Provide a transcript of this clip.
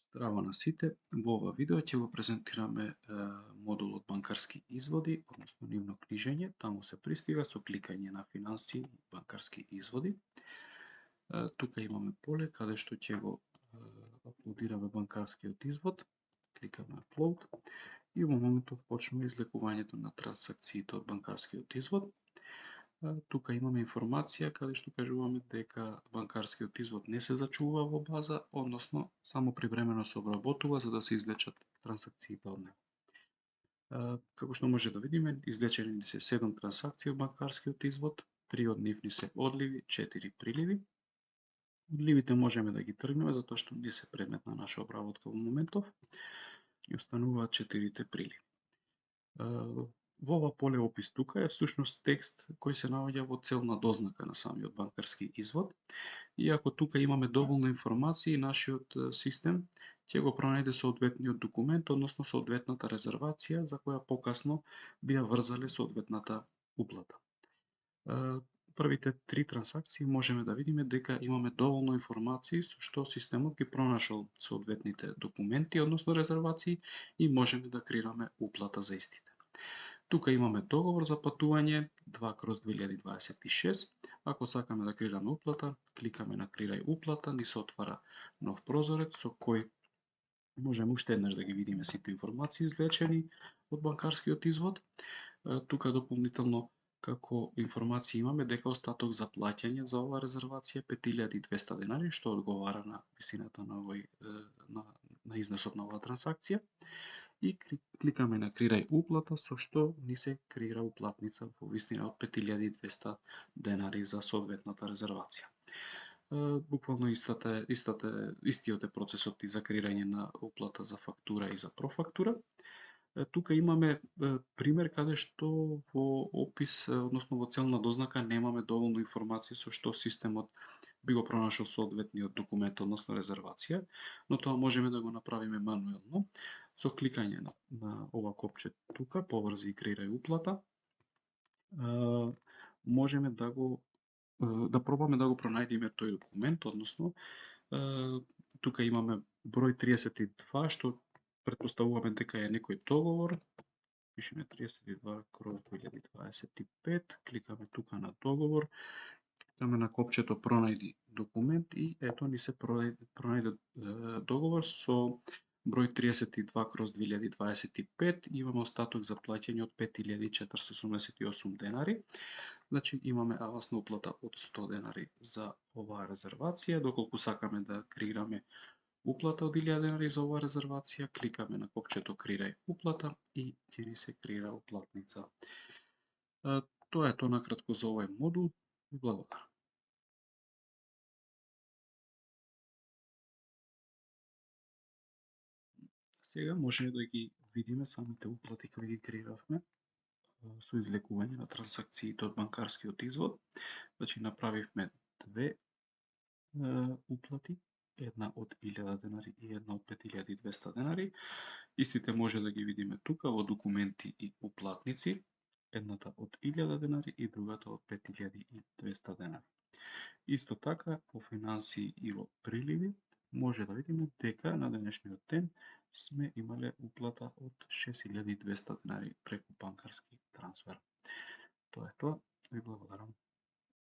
Здраво на сите, во ова видео ќе го презентираме модулот банкарски изводи, односно нивно книжење. Таму се пристига со кликање на финансии и банкарски изводи. Тука имаме поле каде што ќе го аплодираме банкарскиот извод. Кликаме upload и во моментов почнува излекувањето на трансакциите од банкарскиот извод. Тука имаме информација каде што кажуваме дека банкарскиот извод не се зачува во база, односно само привремено се обработува за да се извлечат трансакциите од него. Како што може да видиме, извлечени се 7 трансакции од банкарскиот извод, 3 од нив се одливи, 4 приливи. Одливите можеме да ги тргнеме затоа што не се предмет на наша обработка во моментов и остануваат 4 приливи. Во ова поле опис тука е всушност текст кој се наоѓа во целна дознака на самиот банкарски извод. И ако тука имаме доволно информации, нашиот систем ќе го пронајде соодветниот документ, односно соодветната резервација за која покасно би ја врзале соодветната уплата. Првите 3 трансакции можеме да видиме дека имаме доволно информации со што системот ги пронашол соодветните документи, односно резервации, и можеме да креираме уплата за истите. Тука имаме договор за патување 2/2026. Ако сакаме да креираме уплата, кликаме на креирај уплата, ни се отвара нов прозорец со кој можеме уште еднаш да ги видиме сите информации извлечени од банкарскиот извод. Тука дополнително како информација имаме дека остаток за плаќање за оваа резервација е 5200 денари, што одговара на висината на на износот на оваа трансакција. И кликаме на креирај уплата, со што ни се креира уплатница во висина од 5200 денари за соодветната резервација. Буквално истиот е процесот и за креирање на уплата за фактура и за профактура. Тука имаме пример каде што во опис, односно во целна дознака, немаме доволно информации со што системот би го пронашол соодветниот документ, односно резервација, но тоа можеме да го направиме мануелно со кликање на ова копче тука, поврзи и креирај уплата. Можеме да пробаме да го пронајдеме тој документ, односно тука имаме број 32, што претпоставуваме дека е некој договор. Пишеме 32/2025, кликаме тука на договор, кликаме на копчето пронајди документ и ето ни се пронајде договор со број 32/2025, имаме остаток за плаќање од 5488 денари. Значи имаме авансна уплата од 100 денари за оваа резервација. Доколку сакаме да креираме уплата од 1000 денари за оваа резервација, кликаме на копчето креирај уплата и ќе ни се креира уплатница. Тоа е тоа накратко за овој модул. Благодарам. Сега може да ги видиме самите уплати кои ги креиравме со извлекување на трансакциите од банкарскиот извод. Значи направивме 2 уплати, една од 1000 денари и една од 5200 денари. Истите може да ги видиме тука во документи и уплатници, едната од 1000 денари и другата од 5200 денари. Исто така во финансии и во приливи може да видиме дека на денешниот ден сме имале уплата од 6200 денари преку банкарски трансфер. Тоа е тоа. Ви благодарам.